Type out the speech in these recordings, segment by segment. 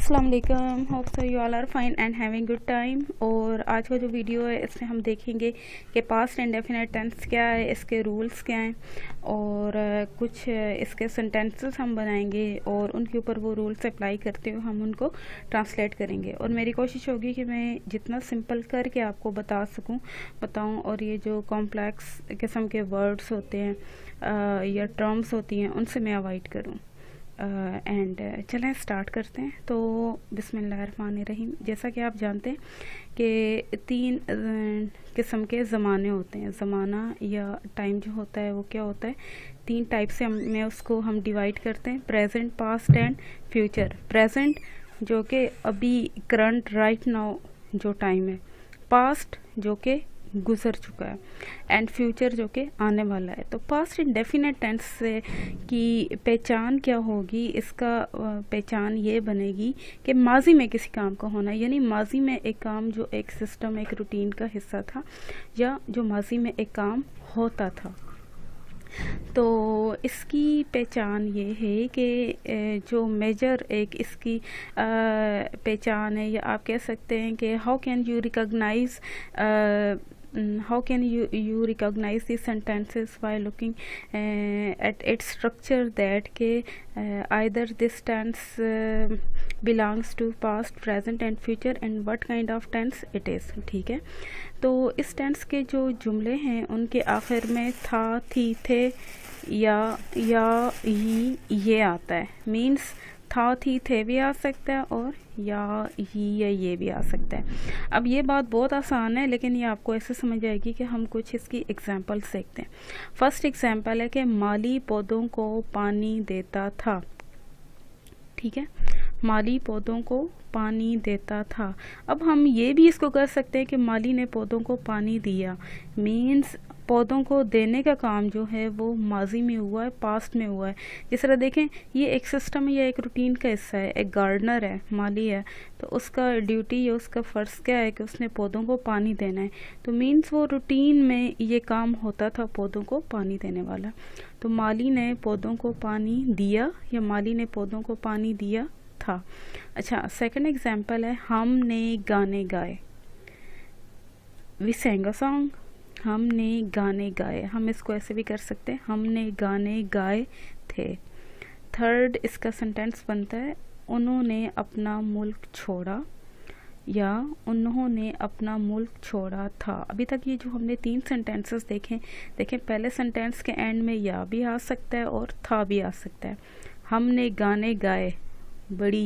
अस्सलाम वालेकुम, hope so you all are fine and having good time. और आज का जो वीडियो है इसमें हम देखेंगे कि पास्ट इंडेफिनिट टेंस क्या है, इसके रूल्स क्या हैं और कुछ इसके सेंटेंसेस हम बनाएंगे और उनके ऊपर वो रूल्स अप्लाई करते हुए हम उनको ट्रांसलेट करेंगे। और मेरी कोशिश होगी कि मैं जितना सिंपल करके आपको बताऊं और ये जो कॉम्प्लेक्स किस्म के वर्ड्स होते हैं या टर्म्स होती हैं उनसे मैं अवॉइड करूं। एंड चलें स्टार्ट करते हैं। तो बिस्मिल्लाहिर्रहमानिर्रहीम। जैसा कि आप जानते हैं कि तीन किस्म के ज़माने होते हैं। ज़माना या टाइम जो होता है वो क्या होता है, तीन टाइप से हम डिवाइड करते हैं: present, past and future. Present जो कि अभी करंट राइट नाउ जो टाइम है, पास्ट जो कि गुजर चुका है, एंड फ्यूचर जो कि आने वाला है। तो पास्ट इंडेफिनिट टेंस से की पहचान क्या होगी, इसका पहचान ये बनेगी कि माजी में किसी काम का होना, यानी माजी में एक काम जो एक सिस्टम, एक रूटीन का हिस्सा था या जो माजी में एक काम होता था। तो इसकी पहचान ये है कि जो मेजर एक इसकी पहचान है, या आप कह सकते हैं कि how can you recognise these sentences by looking at its structure, that के either this tense belongs to past, present and future and what kind of tense it is। ठीक है, तो इस टेंस के जो जुमले हैं उनके आखिर में था, थी, थे या ही ये आता है। मीन्स था, थी, थे भी आ सकता है और या ही या ये भी आ सकता है। अब ये बात बहुत आसान है, लेकिन ये आपको ऐसे समझ आएगी कि हम कुछ इसकी एग्जांपल्स देखते हैं। फर्स्ट एग्जांपल है कि माली पौधों को पानी देता था। ठीक है, माली पौधों को पानी देता था। अब हम ये भी इसको कर सकते हैं कि माली ने पौधों को पानी दिया। मीन्स पौधों को देने का काम जो है वो माजी में हुआ है, पास्ट में हुआ है। जिस तरह देखें, ये एक सिस्टम या एक रूटीन का हिस्सा है। एक गार्डनर है, माली है, तो उसका ड्यूटी या उसका फ़र्ज़ क्या है कि उसने पौधों को पानी देना है। तो मीन्स वो रूटीन में ये काम होता था, पौधों को पानी देने वाला। तो माली ने पौधों को पानी दिया या माली ने पौधों को पानी दिया था। अच्छा, सेकंड एग्जांपल है हमने गाने गाए। We sang a song। हमने गाने गाए, हम इसको ऐसे भी कर सकते हैं, हमने गाने गाए थे। थर्ड इसका सेंटेंस बनता है उन्होंने अपना मुल्क छोड़ा या उन्होंने अपना मुल्क छोड़ा था। अभी तक ये जो हमने तीन सेंटेंसेस देखें, पहले सेंटेंस के एंड में या भी आ सकता है और था भी आ सकता है। हमने गाने गाए बड़ी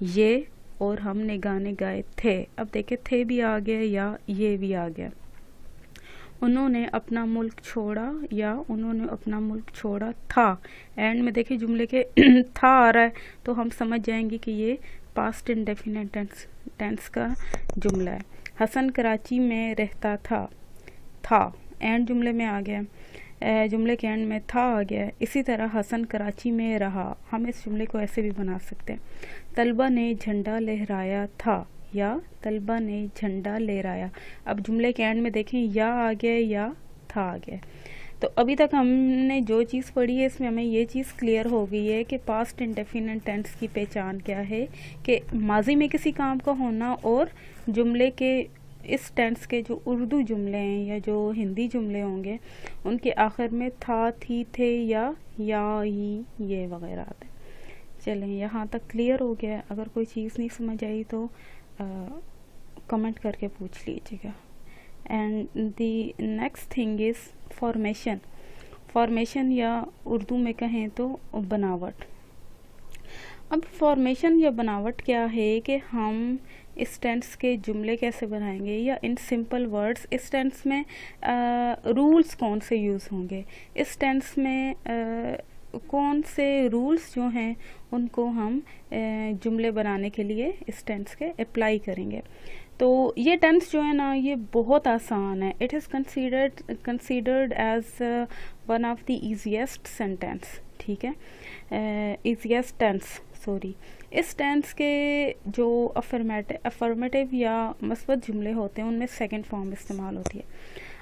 ये और हमने गाने गाए थे। अब देखें, थे भी आ गया या ये भी आ गया। उन्होंने अपना मुल्क छोड़ा या उन्होंने अपना मुल्क छोड़ा था। एंड में देखिए जुमले के था आ रहा है, तो हम समझ जाएंगे कि ये पास्ट इंडेफिनिट टेंस का जुमला है। हसन कराची में रहता था एंड जुमले में आ गया, जुमले के एंड में था आ गया। इसी तरह हसन कराची में रहा, हम इस जुमले को ऐसे भी बना सकते हैं। तलबा ने झंडा लहराया था या तलबा ने झंडा लहराया। अब जुमले के एंड में देखें, या आ गया या था आ गया। तो अभी तक हमने जो चीज़ पढ़ी है इसमें हमें ये चीज़ क्लियर हो गई है कि पास्ट इंडेफिनिट टेंस की पहचान क्या है, कि माजी में किसी काम का होना और जुमले के इस टेंस के जो उर्दू जुमले हैं या जो हिंदी जुमले होंगे उनके आखिर में था, थी, थे या ही ये वगैरह आते हैं। चलें, यहाँ तक क्लियर हो गया। अगर कोई चीज़ नहीं समझ आई तो कमेंट करके पूछ लीजिएगा। And the next thing is formation या उर्दू में कहें तो बनावट। अब फॉर्मेशन या बनावट क्या है कि हम इस टेंस के जुमले कैसे बनाएंगे, या इन सिंपल वर्ड्स इस टेंस में रूल्स कौन से यूज़ होंगे, इस टेंस में कौन से रूल्स जो हैं उनको हम जुमले बनाने के लिए इस टेंस के अप्लाई करेंगे। तो ये टेंस जो है ना, ये बहुत आसान है। It is considered as one of the easiest sentence. ठीक है, ईजीएस्ट टेंस सॉरी। इस टेंस के जो अफर्मेटिव या मस्बत जुमले होते हैं उनमें सेकंड फॉर्म इस्तेमाल होती है।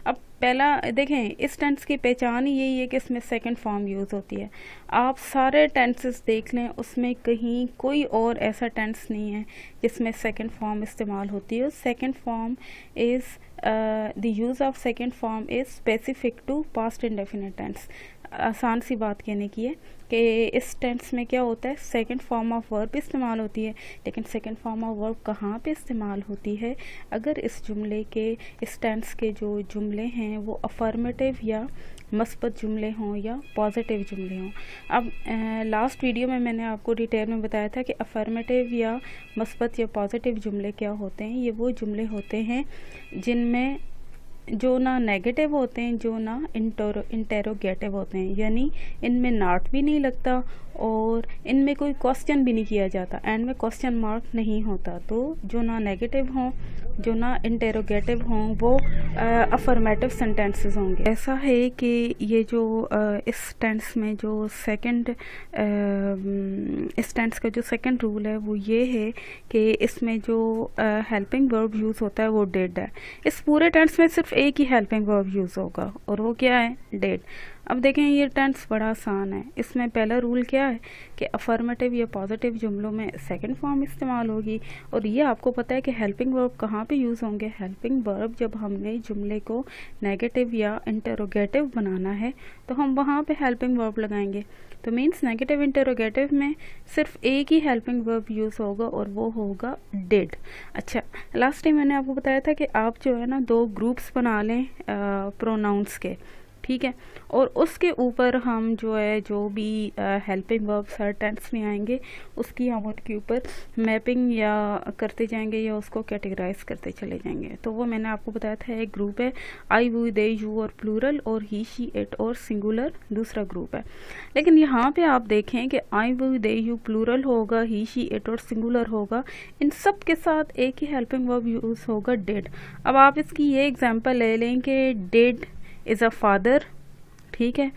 अब पहला देखें, इस टेंस की पहचान ही यही है कि इसमें सेकंड फॉर्म यूज़ होती है। आप सारे टेंसेस देख लें, उसमें कहीं कोई और ऐसा टेंस नहीं है जिसमें सेकंड फॉर्म इस्तेमाल होती है। Second form is the use of second form is specific to past indefinite tense. आसान सी बात कहने की है कि इस टेंस में क्या होता है, सेकंड फॉर्म ऑफ वर्ब इस्तेमाल होती है। लेकिन सेकंड फॉर्म ऑफ वर्ब कहाँ पे इस्तेमाल होती है? अगर इस जुमले के, इस टेंस के जो जुमले हैं वो अफर्मेटिव या मस्बत जुमले हों या पॉजिटिव जुमले हों। अब लास्ट वीडियो में मैंने आपको डिटेल में बताया था कि अफर्मेटिव या मस्बत या पॉजिटिव जुमले क्या होते हैं। ये वो जुमले होते हैं जिनमें जो ना नेगेटिव होते हैं, जो ना इंटेरोगेटिव होते हैं, यानी इनमें नॉट भी नहीं लगता और इनमें कोई क्वेश्चन भी नहीं किया जाता, एंड में क्वेश्चन मार्क नहीं होता। तो जो ना नेगेटिव हों, जो ना इंटेरोगेटिव हों, वो अफर्मेटिव सेंटेंसेस होंगे। ऐसा है कि ये जो इस टेंस में जो सेकंड इस टेंस का जो सेकंड रूल है वो ये है कि इसमें जो हेल्पिंग वर्ब यूज़ होता है वो डिड है। इस पूरे टेंस में सिर्फ एक ही हेल्पिंग वर्ब यूज़ होगा और वो क्या है, डिड। अब देखें, ये टेंस बड़ा आसान है। इसमें पहला रूल क्या है कि अफर्मेटिव या पॉजिटिव जुमलों में सेकंड फॉर्म इस्तेमाल होगी। और ये आपको पता है कि हेल्पिंग वर्ब कहाँ पे यूज़ होंगे। हेल्पिंग वर्ब जब हमने जुमले को नेगेटिव या इंटेरोगेटिव बनाना है तो हम वहाँ पे हेल्पिंग वर्ब लगाएंगे। तो मीन्स नेगेटिव इंटेरोगेटिव में सिर्फ एक ही हेल्पिंग वर्ब यूज़ होगा और वो होगा डिड। अच्छा, लास्ट टाइम मैंने आपको बताया था कि आप जो है ना 2 ग्रुप्स बना लें प्रोनाउंस के, ठीक है, और उसके ऊपर हम जो है जो भी हेल्पिंग वर्ब्स हर टेंस में आएंगे उसकी हम उनके ऊपर मैपिंग या करते जाएंगे या उसको कैटेगराइज करते चले जाएंगे। तो वो मैंने आपको बताया था, एक ग्रुप है आई वी दे यू और प्लूरल, और ही शी इट और सिंगुलर दूसरा ग्रुप है। लेकिन यहाँ पे आप देखें कि आई वी दे यू प्लूरल होगा, ही शी इट और सिंगुलर होगा, इन सब के साथ एक ही हेल्पिंग वर्ब यूज़ होगा, डिड। अब आप इसकी ये एग्जाम्पल ले लें कि डिड इज़ अ फादर, ठीक है,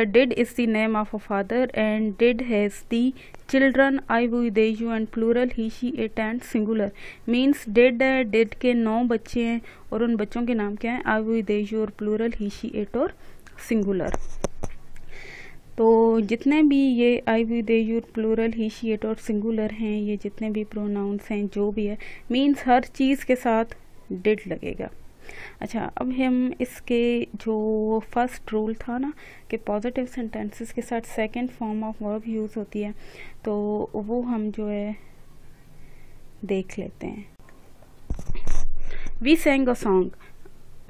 did is the name of a father and did has the children I we they you and plural he she it and singular. Means did है, डिड के 9 बच्चे हैं और उन बच्चों के नाम क्या हैं, आई वी दे यू और प्लूरल ही शी इट और सिंगुलर। तो जितने भी ये I we they you plural he she it और सिंगुलर हैं, ये जितने भी प्रोनाउंस हैं जो भी है, मीन्स हर चीज़ के साथ डिड लगेगा। अच्छा, अब हम इसके जो फर्स्ट रूल था ना कि पॉजिटिव सेंटेंसेस के साथ second form of verb use होती है, तो वो हम जो है देख लेते हैं। We sang a song,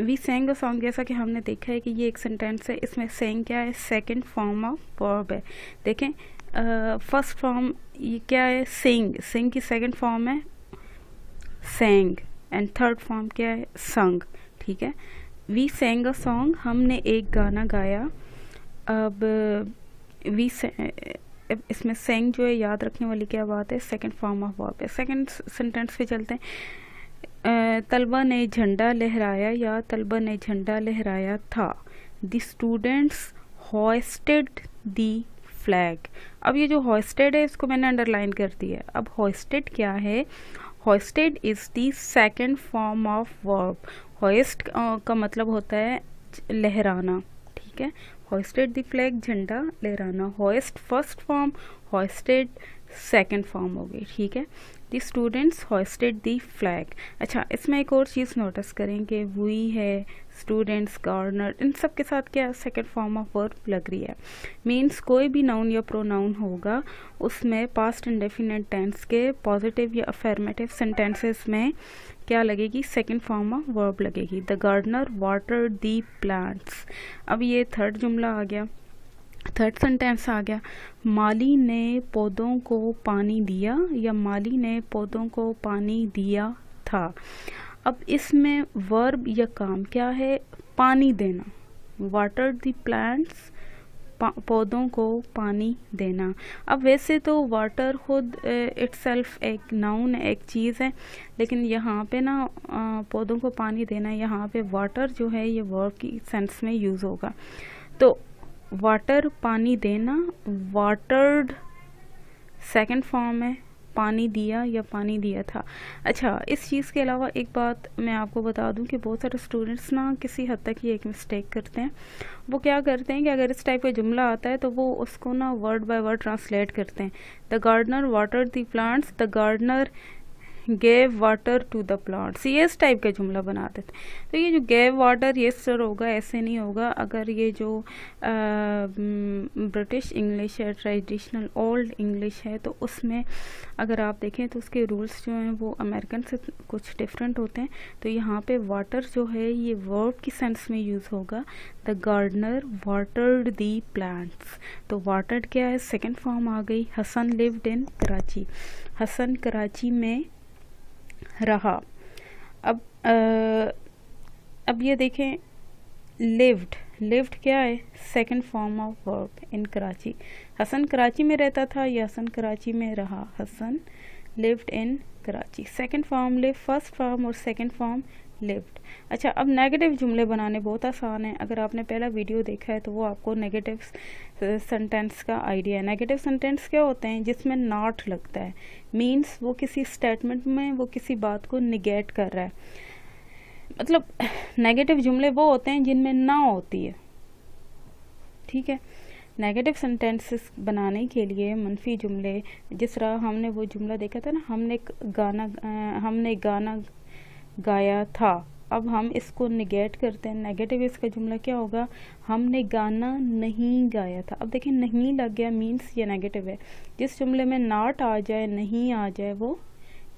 we sang a song, जैसा कि हमने देखा है कि ये एक सेंटेंस है, इसमें सेंग क्या है, सेकंड फॉर्म ऑफ वर्ब है। देखें, फर्स्ट फॉर्म ये क्या है, सिंग, सिंग की सेकंड फॉर्म है सेंग एंड थर्ड फॉर्म क्या है, संग, ठीक है। वी सेंग अ सॉन्ग, हमने एक गाना गाया। अब वी इसमें सेंग जो है, याद रखने वाली क्या बात है, सेकंड फॉर्म ऑफ वर्ब है। सेकंड सेंटेंस पे चलते हैं। तलबा ने झंडा लहराया या तलबा ने झंडा लहराया था। The students hoisted the flag. अब ये जो होइस्टेड है इसको मैंने अंडरलाइन कर दिया है। अब होइस्टेड क्या है, hoisted is the second form of verb. Hoist का मतलब होता है लहराना, ठीक है। होइस्टेड द फ्लैग, झंडा लहराना। Hoist first form, hoisted second form होगी, ठीक है। The students hoisted the flag. अच्छा, इसमें एक और चीज़ नोटिस करेंगे, वी है, स्टूडेंट्स, गार्डनर, इन सब के साथ क्या सेकंड फॉर्म ऑफ वर्ब लग रही है। मीन्स कोई भी नाउन या प्रोनाउन होगा उसमें पास्ट इंडेफिनिट टेंस के पॉजिटिव या अफर्मेटिव सेंटेंसेस में क्या लगेगी, सेकंड फॉर्म ऑफ वर्ब लगेगी। The gardener watered the plants. अब ये थर्ड जुमला आ गया, थर्ड सेंटेंस आ गया, माली ने पौधों को पानी दिया या माली ने पौधों को पानी दिया था। अब इसमें वर्ब या काम क्या है, पानी देना। वाटर द प्लांट्स, पौधों को पानी देना। अब वैसे तो वाटर खुद इटसेल्फ एक नाउन है, एक चीज़ है, लेकिन यहाँ पे ना पौधों को पानी देना, यहाँ पे वाटर जो है ये वर्ब की सेंस में यूज़ होगा। तो वाटर पानी देना, वाटर्ड सेकंड फॉर्म है, पानी दिया या पानी दिया था। अच्छा, इस चीज़ के अलावा एक बात मैं आपको बता दूं कि बहुत सारे स्टूडेंट्स ना किसी हद तक ये एक मिस्टेक करते हैं। वो क्या करते हैं कि अगर इस टाइप का जुमला आता है तो वो उसको ना वर्ड बाय वर्ड ट्रांसलेट करते हैं। The gardener watered the plants, the gardener gave water to the plants, ये इस टाइप का जुमला बना देते। तो ये जो गेव वाटर ये सर होगा, ऐसे नहीं होगा। अगर ये जो ब्रिटिश इंग्लिश है, ट्रेडिशनल ओल्ड इंग्लिश है, तो उसमें अगर आप देखें तो उसके रूल्स जो हैं वो अमेरिकन से कुछ डिफरेंट होते हैं। तो यहाँ पे वाटर जो है ये वर्ब की सेंस में यूज़ होगा। The gardener watered the plants, तो वाटर्ड क्या है, सेकेंड फॉर्म आ गई। हसन लिव्ड इन कराची, हसन कराची में रहा। अब ये देखें, लिव्ड, लिव्ड क्या है, second form of verb in Karachi. Hasan Karachi में रहता था या हसन कराची में रहा, Hasan lived in Karachi. Second form live, first form और सेकंड फॉर्म लिव्ड। अच्छा, अब नेगेटिव जुमले बनाने बहुत आसान है। अगर आपने पहला वीडियो देखा है तो वो आपको नेगेटिव सेंटेंस का आइडिया है। नेगेटिव सेंटेंस क्या होते हैं, जिसमें नॉट लगता है, मीन्स वो किसी स्टेटमेंट में वो किसी बात को निगेट कर रहा है। मतलब नेगेटिव जुमले वो होते हैं जिनमें ना होती है, ठीक है। नेगेटिव सेंटेंसेस बनाने के लिए मनफी जुमले, जिस तरह हमने वो जुमला देखा था ना, हमने गाना गाया था। अब हम इसको निगेट करते हैं, नेगेटिव इसका जुमला क्या होगा, हमने गाना नहीं गाया था। अब देखिए, नहीं लग गया मीन्स ये नेगेटिव है। जिस जुमले में नॉट आ जाए, नहीं आ जाए, वो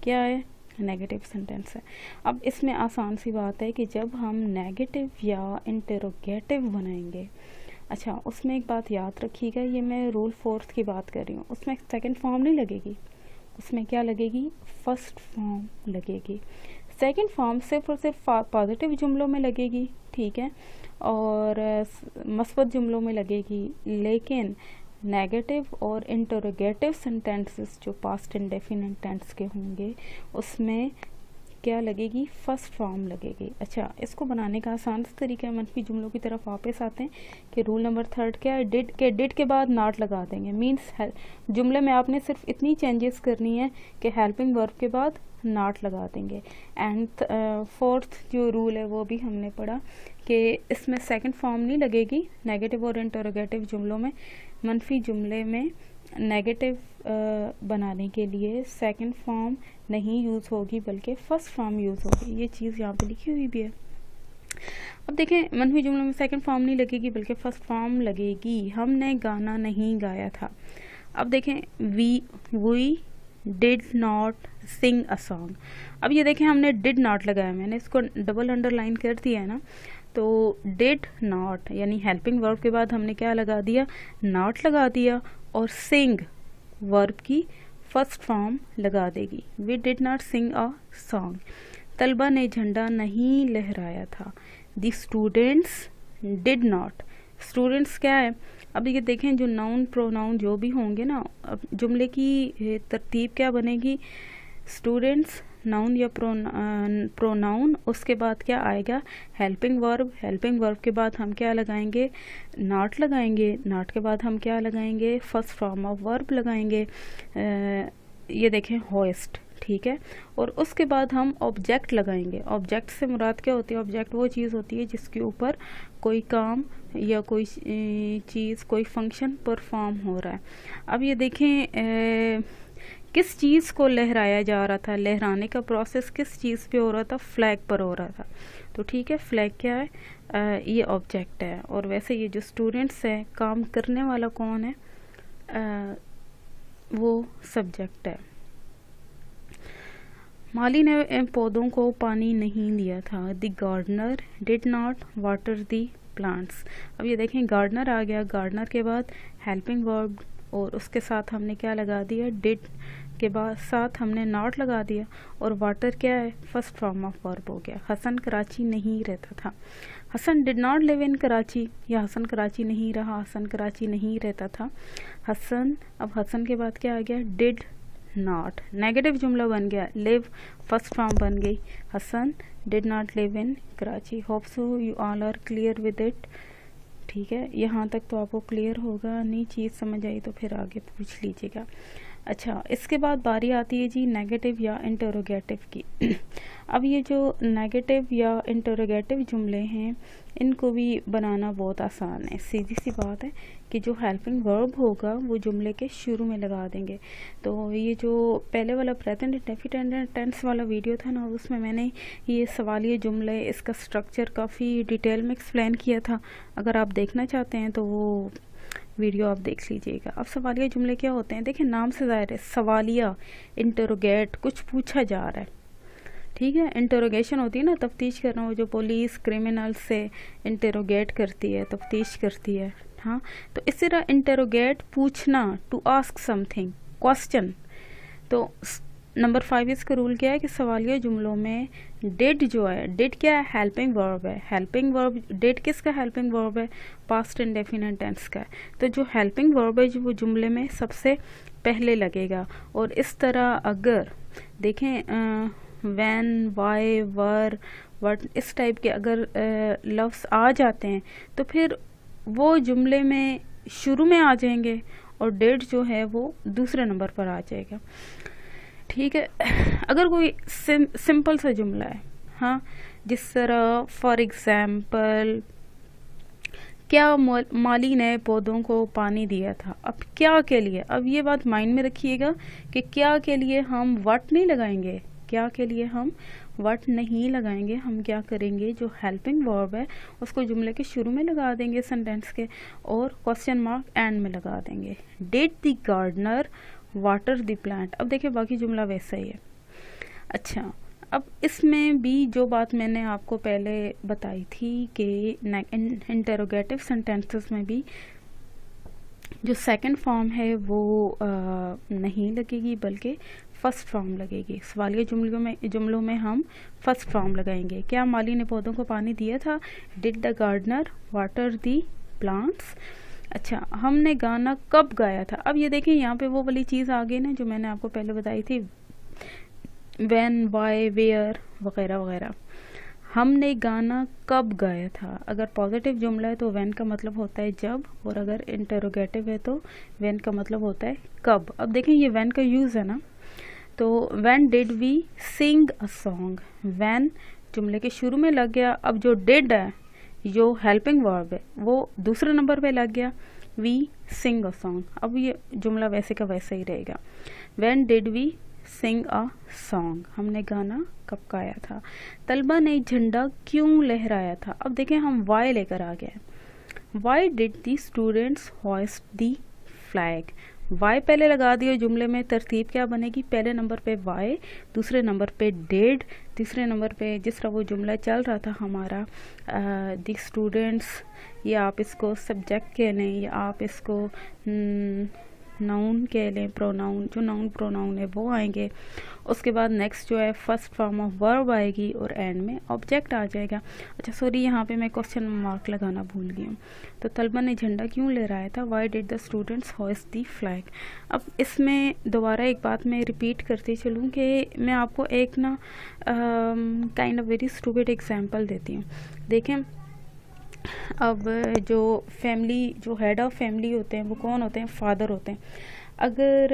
क्या है, नेगेटिव सेंटेंस है। अब इसमें आसान सी बात है कि जब हम नेगेटिव या इंटरोगेटिव बनाएंगे, अच्छा उसमें एक बात याद रखिएगा, ये मैं रूल 4 की बात कर रही हूँ, उसमें सेकंड फॉर्म नहीं लगेगी, उसमें क्या लगेगी, फर्स्ट फॉर्म लगेगी। सेकंड फॉर्म सिर्फ और सिर्फ पॉजिटिव जुमलों में लगेगी, ठीक है, और मस्बत जुमलों में लगेगी। लेकिन नेगेटिव और इंटरोगेटिव सेंटेंसेस जो पास्ट इंडेफिनिट टेंस के होंगे, उसमें क्या लगेगी, फर्स्ट फॉर्म लगेगी। अच्छा, इसको बनाने का आसान तरीका है, मनफी जुमलों की तरफ वापस आते हैं कि रूल नंबर 3 क्या है, डिड के बाद नॉट लगा देंगे। मीन्स जुमले में आपने सिर्फ इतनी चेंजेस करनी है कि हेल्पिंग वर्ब के बाद नॉट लगा देंगे। एंड 4th जो रूल है वो भी हमने पढ़ा कि इसमें सेकंड फॉर्म नहीं लगेगी नेगेटिव और इंटरोगेटिव जुमलों में। मनफी जुमले में नेगेटिव बनाने के लिए सेकंड फॉर्म नहीं यूज़ होगी बल्कि फर्स्ट फॉर्म यूज़ होगी। ये चीज़ यहाँ पे लिखी हुई भी है। अब देखें, मनफी जुमलों में सेकंड फॉर्म नहीं लगेगी बल्कि फर्स्ट फॉर्म लगेगी। हमने गाना नहीं गाया था। अब देखें, we did not sing a song. अब ये देखें, हमने डिड नॉट लगाया, मैंने इसको डबल अंडरलाइन कर दिया है ना। तो डिड नॉट यानी हेल्पिंग वर्ब के बाद हमने क्या लगा दिया, नॉट लगा दिया, और सिंग वर्ब की फर्स्ट फॉर्म लगा देगी। We did not sing a song. तलबा ने झंडा नहीं लहराया था। The students did not. Students क्या है, अब ये देखें, जो नाउन प्रोनाउन जो भी होंगे ना, अब जुमले की तरतीब क्या बनेगी, स्टूडेंट्स नाउन या प्रोनाउन, उसके बाद क्या आएगा, हेल्पिंग वर्ब। हेल्पिंग वर्ब के बाद हम क्या लगाएंगे, नॉट लगाएंगे। नॉट के बाद हम क्या लगाएंगे, फर्स्ट फॉर्म ऑफ वर्ब लगाएंगे। ये देखें, होस्ट, ठीक है। और उसके बाद हम ऑब्जेक्ट लगाएंगे। ऑब्जेक्ट से मुराद क्या होती है, ऑब्जेक्ट वो चीज़ होती है जिसके ऊपर कोई काम या कोई चीज़, कोई फंक्शन परफॉर्म हो रहा है। अब ये देखें, किस चीज़ को लहराया जा रहा था, लहराने का प्रोसेस किस चीज़ पे हो रहा था, फ्लैग पर हो रहा था। तो ठीक है, फ्लैग क्या है, ये ऑब्जेक्ट है। और वैसे ये जो स्टूडेंट्स है, काम करने वाला कौन है, वो सब्जेक्ट है। माली ने पौधों को पानी नहीं दिया था। The gardener did not water the plants. अब ये देखें, गार्डनर आ गया, गार्डनर के बाद हेल्पिंग वर्ब और उसके साथ हमने क्या लगा दिया, डिड के बाद साथ हमने नॉट लगा दिया, और वाटर क्या है, फर्स्ट फॉर्म ऑफ वर्ब हो गया। हसन कराची नहीं रहता था। Hasan did not live in Karachi, या हसन कराची नहीं रहा, हसन कराची नहीं रहता था। हसन, अब हसन के बाद क्या आ गया, डिड नॉट, नेगेटिव जुमला बन गया, लिव फर्स्ट फॉर्म बन गई, Hasan did not live in Karachi. Hope so you all are clear with it, ठीक है। यहाँ तक तो आपको क्लियर होगा, नहीं चीज़ समझ आई तो फिर आगे पूछ लीजिएगा। अच्छा, इसके बाद बारी आती है जी नेगेटिव या इंटरोगेटिव की। अब ये जो नेगेटिव या इंटरोगेटिव जुमले हैं, इनको भी बनाना बहुत आसान है। सीधी सी बात है कि जो हेल्पिंग वर्ब होगा वो जुमले के शुरू में लगा देंगे। तो ये जो पहले वाला प्रेजेंट इंडेफिनिट टेंस वाला वीडियो था ना, उसमें मैंने ये सवालिया जुमले, इसका स्ट्रक्चर काफ़ी डिटेल में एक्सप्लेन किया था। अगर आप देखना चाहते हैं तो वो वीडियो आप देख लीजिएगा। अब सवालिया जुमले क्या होते हैं, देखिए नाम से ज़ाहिर है, सवालिया, इंटरोगेट, कुछ पूछा जा रहा है, ठीक है। इंटरोगेशन होती है ना, तफ्तीश करना, वो जो पुलिस क्रिमिनल से इंटरोगेट करती है, तफ्तीश करती है, हाँ। तो इस तरह इंटरोगेट, पूछना, टू आस्क समथिंग, क्वेश्चन। तो नंबर 5 इसका रूल क्या है कि सवालिया जुमलों में डिड जो है, डिड क्या है, हेल्पिंग वर्ब है। हेल्पिंग वर्ब, डिड किसका हेल्पिंग वर्ब है, पास्ट इंडेफिनिट टेंस का है। तो जो हेल्पिंग वर्ब है जो वो जुमले में सबसे पहले लगेगा। और इस तरह अगर देखें व्हेन, वाई, वर, व्हाट, इस टाइप के अगर लफ्ज़ आ जाते हैं तो फिर वो जुमले में शुरू में आ जाएंगे और डिड जो है वो दूसरे नंबर पर आ जाएगा, ठीक है। अगर कोई सिंपल सा जुमला है, हाँ, जिस तरह फॉर एग्जाम्पल, क्या माली ने पौधों को पानी दिया था। अब क्या के लिए, अब ये बात माइंड में रखिएगा कि क्या के लिए हम व्हाट नहीं लगाएंगे, क्या के लिए हम व्हाट नहीं लगाएंगे। हम क्या करेंगे, जो हेल्पिंग वर्ब है उसको जुमले के शुरू में लगा देंगे सेंटेंस के, और क्वेश्चन मार्क एंड में लगा देंगे। Did the gardener water the plant. अब देखिए बाकी जुमला वैसा ही है। अच्छा, अब इसमें भी जो बात मैंने आपको पहले बताई थी कि इंटरोगेटिव सेंटेंसेस में भी जो सेकंड फॉर्म है वो नहीं लगेगी, बल्कि फर्स्ट फॉर्म लगेगी। सवालिया जुमलों में हम फर्स्ट फॉर्म लगाएंगे। क्या माली ने पौधों को पानी दिया था, did the gardener water the plants. अच्छा, हमने गाना कब गाया था। अब ये देखिए यहाँ पे वो वाली चीज़ आ गई ना जो मैंने आपको पहले बताई थी, व्हेन, वाई, वेयर वगैरह वगैरह। हमने गाना कब गाया था। अगर पॉजिटिव जुमला है तो व्हेन का मतलब होता है जब, और अगर इंटरोगेटिव है तो व्हेन का मतलब होता है कब। अब देखें ये व्हेन का यूज़ है ना, तो when did we sing a song, when जुमले के शुरू में लग गया। अब जो डिड है, जो हेल्पिंग वर्ब है, वो दूसरे नंबर पे लग गया, वी सिंग अ सॉन्ग। अब ये जुमला वैसे का वैसे ही रहेगा। When did we sing a song, हमने गाना कब गाया था। तलबा ने झंडा क्यों लहराया था। अब देखें हम वाई लेकर आ गए। Why did the students hoist the flag. Why पहले लगा दिया, जुमले में तरतीब क्या बनेगी, पहले नंबर पे वाई, दूसरे नंबर पे डिड, तीसरे नंबर पे जिस तरह वो जुमला चल रहा था हमारा, दी स्टूडेंट्स, या आप इसको सब्जेक्ट कह लें या आप इसको नाउन कह लें, प्रोनाउन, जो नाउन प्रोनाउन है वो आएंगे। उसके बाद नेक्स्ट जो है फर्स्ट फॉर्म ऑफ वर्ब आएगी और एंड में ऑब्जेक्ट आ जाएगा। अच्छा सॉरी, यहाँ पे मैं क्वेश्चन मार्क लगाना भूल गई हूँ। तो तलबा ने झंडा क्यों लहराया था, why did the students hoist the flag. अब इसमें दोबारा एक बात मैं रिपीट करती चलूँ कि मैं आपको एक ना kind of very stupid example देती हूँ। देखें, अब जो फैमिली, जो हेड ऑफ फैमिली होते हैं वो कौन होते हैं, फादर होते हैं। अगर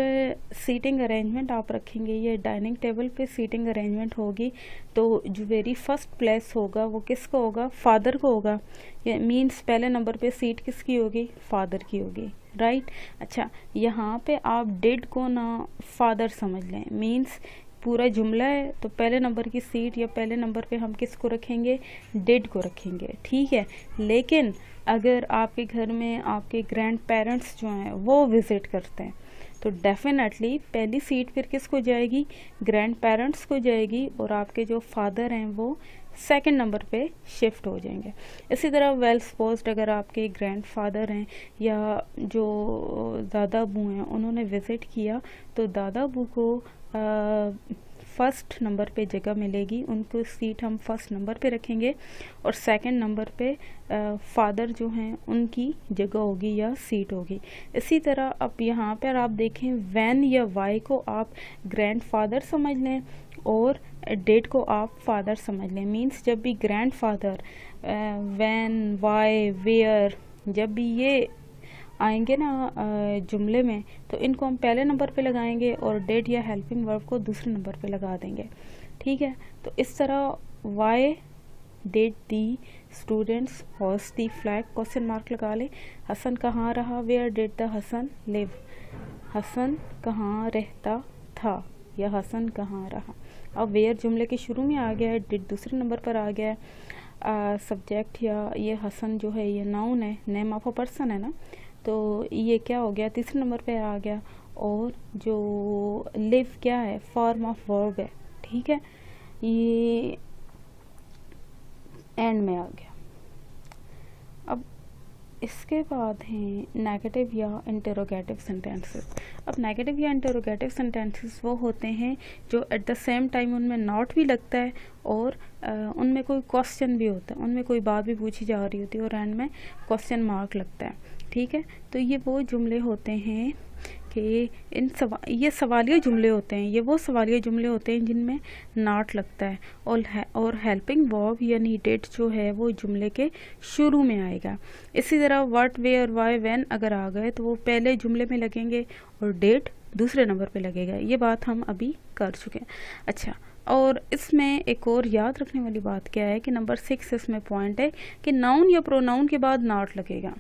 सीटिंग अरेंजमेंट आप रखेंगे, ये डाइनिंग टेबल पे सीटिंग अरेंजमेंट होगी, तो जो वेरी फर्स्ट प्लेस होगा वो किसको होगा, फादर को होगा। ये मीन्स पहले नंबर पे सीट किसकी होगी, फादर की होगी, राइट। अच्छा, यहाँ पे आप डिड को ना फादर समझ लें, मीन्स पूरा जुमला है तो पहले नंबर की सीट या पहले नंबर पे हम किसको रखेंगे, डिड को रखेंगे, ठीक है। लेकिन अगर आपके घर में आपके ग्रैंड पेरेंट्स जो हैं वो विज़िट करते हैं तो डेफिनेटली पहली सीट फिर किसको जाएगी, ग्रैंड पेरेंट्स को जाएगी, और आपके जो फादर हैं वो सेकंड नंबर पे शिफ्ट हो जाएंगे। इसी तरह वेल सपोज्ड अगर आपके ग्रैंड फादर हैं या जो दादा अबू हैं उन्होंने विज़िट किया तो दादा अबू को फर्स्ट नंबर पे जगह मिलेगी, उनको सीट हम फर्स्ट नंबर पे रखेंगे, और सेकंड नंबर पे फादर जो हैं उनकी जगह होगी या सीट होगी। इसी तरह अब यहाँ पर आप देखें, व्हेन या वाई को आप ग्रैंड फादर समझ लें और डेड को आप फादर समझ लें। मीन्स जब भी grand father, when, why, where, जब भी ये आएंगे ना जुमले में, तो इनको हम पहले नंबर पे लगाएंगे और डेड या हेल्पिंग वर्ब को दूसरे नंबर पे लगा देंगे। ठीक है, तो इस तरह why did the students hoist the flag, question mark लगा ले। हसन कहाँ रहा, where did the Hasan live, Hasan कहाँ रहता था या हसन कहाँ रहा। अब वेयर जुमले के शुरू में आ गया है, डिड दूसरे नंबर पर आ गया है। सब्जेक्ट या ये हसन जो है ये नाउन है, नेम ऑफ अ पर्सन है ना, तो ये क्या हो गया, तीसरे नंबर पे आ गया। और जो लिव क्या है, फॉर्म ऑफ वर्ब है। ठीक है, ये एंड में आ गया। अब इसके बाद हैं नेगेटिव या इंटरोगेटिव सेंटेंसेस। अब नेगेटिव या इंटरोगेटिव सेंटेंसेस वो होते हैं जो एट द सेम टाइम उनमें नॉट भी लगता है और उनमें कोई क्वेश्चन भी होता है, उनमें कोई बात भी पूछी जा रही होती है और एंड में क्वेश्चन मार्क लगता है। ठीक है, तो ये वो जुमले होते हैं कि ये सवालिया जुमले होते हैं, ये वो सवालिया जुमले होते हैं जिनमें नॉट लगता है और हेल्पिंग वर्ब यानी डिड जो है वो जुमले के शुरू में आएगा। इसी तरह व्हाट, वेयर, व्हाई, व्हेन अगर आ गए तो वो पहले जुमले में लगेंगे और डिड दूसरे नंबर पे लगेगा। ये बात हम अभी कर चुके हैं। अच्छा, और इसमें एक और याद रखने वाली बात क्या है कि नंबर 6 इसमें पॉइंट है कि नाउन या प्रोनाउन के बाद नॉट लगेगा।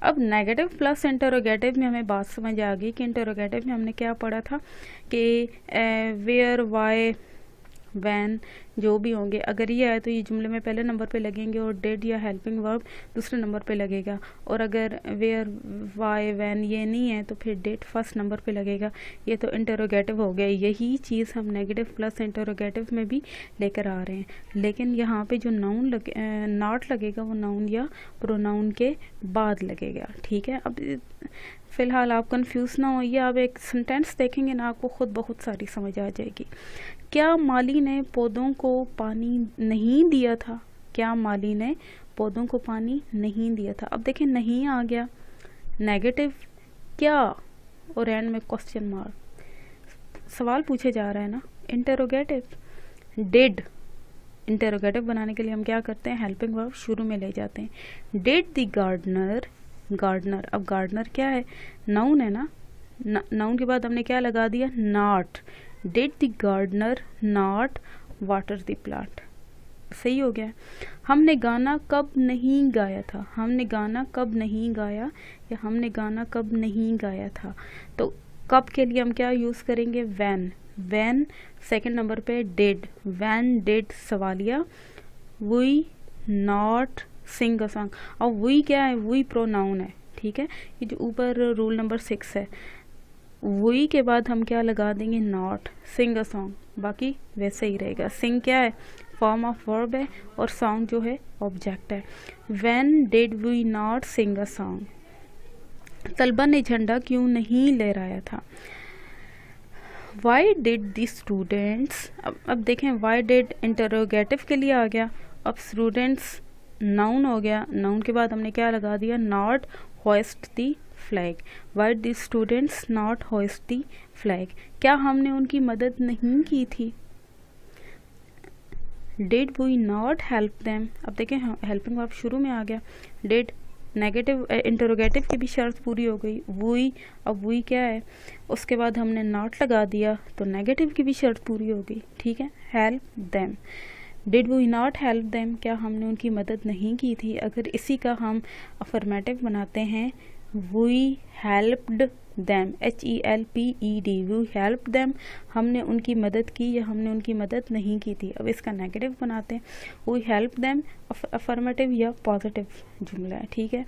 अब नेगेटिव प्लस इंटरोगेटिव में हमें बात समझ आ गई कि इंटरोगेटिव में हमने क्या पढ़ा था कि वेयर, वाई, वैन जो भी होंगे, अगर ये आए तो ये जुमले में पहले नंबर पे लगेंगे और डेड या हेल्पिंग वर्ब दूसरे नंबर पे लगेगा। और अगर वेयर, वाई, वैन ये नहीं है तो फिर डेड फर्स्ट नंबर पे लगेगा। ये तो इंटरोगेटिव हो गया। यही चीज़ हम नेगेटिव प्लस इंटरोगेटिव में भी लेकर आ रहे हैं, लेकिन यहाँ पे जो नाउन नॉट लगेगा वो नाउन या प्रोनाउन के बाद लगेगा। ठीक है, अब फिलहाल आप कंफ्यूज ना होइए, आप एक सेंटेंस देखेंगे ना आपको खुद बहुत सारी समझ आ जाएगी। क्या माली ने पौधों को पानी नहीं दिया था, क्या माली ने पौधों को पानी नहीं दिया था। अब देखें नहीं आ गया, नेगेटिव क्या और एंड में क्वेश्चन मार्क, सवाल पूछे जा रहा है ना। इंटरोगेटिव डिड, इंटरोगेटिव बनाने के लिए हम क्या करते हैं, हेल्पिंग वर्ब शुरू में ले जाते हैं। डिड द गार्डनर, गार्डनर, अब गार्डनर क्या है, नाउन है ना, नाउन के बाद हमने क्या लगा दिया, not. Did the gardener not water the plant, सही हो गया। हमने गाना कब नहीं गाया था, हमने गाना कब नहीं गाया या हमने गाना कब नहीं गाया था। तो कब के लिए हम क्या यूज़ करेंगे, व्हेन। व्हेन सेकंड नंबर पे डिड, व्हेन डिड सवालिया, we not sing a song. अब वी क्या है, वी प्रोनाउन है। ठीक है, ये जो ऊपर रूल नंबर 6 है, वी के बाद हम क्या लगा देंगे, नॉट। सिंग अ सॉन्ग बाकी वैसे ही रहेगा। सिंग क्या है, फॉर्म ऑफ वर्ब है और सॉन्ग जो है ऑब्जेक्ट है। When did we not sing a song. तलबा ने झंडा क्यों नहीं लहराया था। वाई डिड द स्टूडेंट्स, अब देखें वाई डिड इंटरोगेटिव के लिए आ गया। अब स्टूडेंट्स नाउन हो गया, नाउन के बाद हमने क्या लगा दिया, not hoist the flag. Why did students not hoist the flag, क्या हमने उनकी मदद नहीं की थी। Did we not help them, अब देखें हेल्पिंग वर्ब शुरू में आ गया। डिड नेगेटिव इंटरोगेटिव की भी शर्त पूरी हो गई, वी, अब वी क्या है, उसके बाद हमने नॉट लगा दिया तो नेगेटिव की भी शर्त पूरी हो गई। ठीक है, help them. Did we not help them, क्या हमने उनकी मदद नहीं की थी। अगर इसी का हम अफर्मेटिव बनाते हैं, we helped them, HELPED, we help them, हमने उनकी मदद की या हमने उनकी मदद नहीं की थी। अब इसका नेगेटिव बनाते हैं, वी हेल्प देम अफर्मेटिव या पॉजिटिव जुमला है। ठीक है,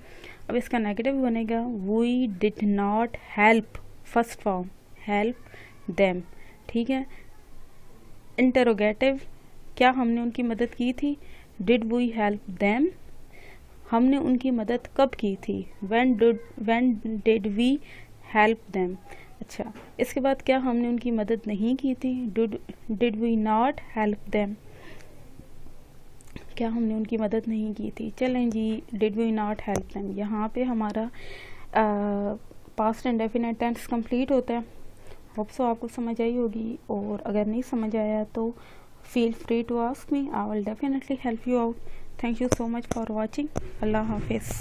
अब इसका नेगेटिव बनेगा, we did not help, first form help them. ठीक है, इंटरोगेटिव, क्या हमने उनकी मदद की थी, डिड वी हेल्प देम, हमने उनकी मदद कब की थी, when did we help them. अच्छा, इसके बाद क्या हमने उनकी मदद नहीं की थी, did we not help them, क्या हमने उनकी मदद नहीं की थी। चलें जी, did we not help them, यहाँ पे हमारा past and definite tense complete होता है। होप सो आपको समझ आई होगी, और अगर नहीं समझ आया तो feel free to ask me, I will definitely help you out. Thank you so much for watching. Allah Hafiz.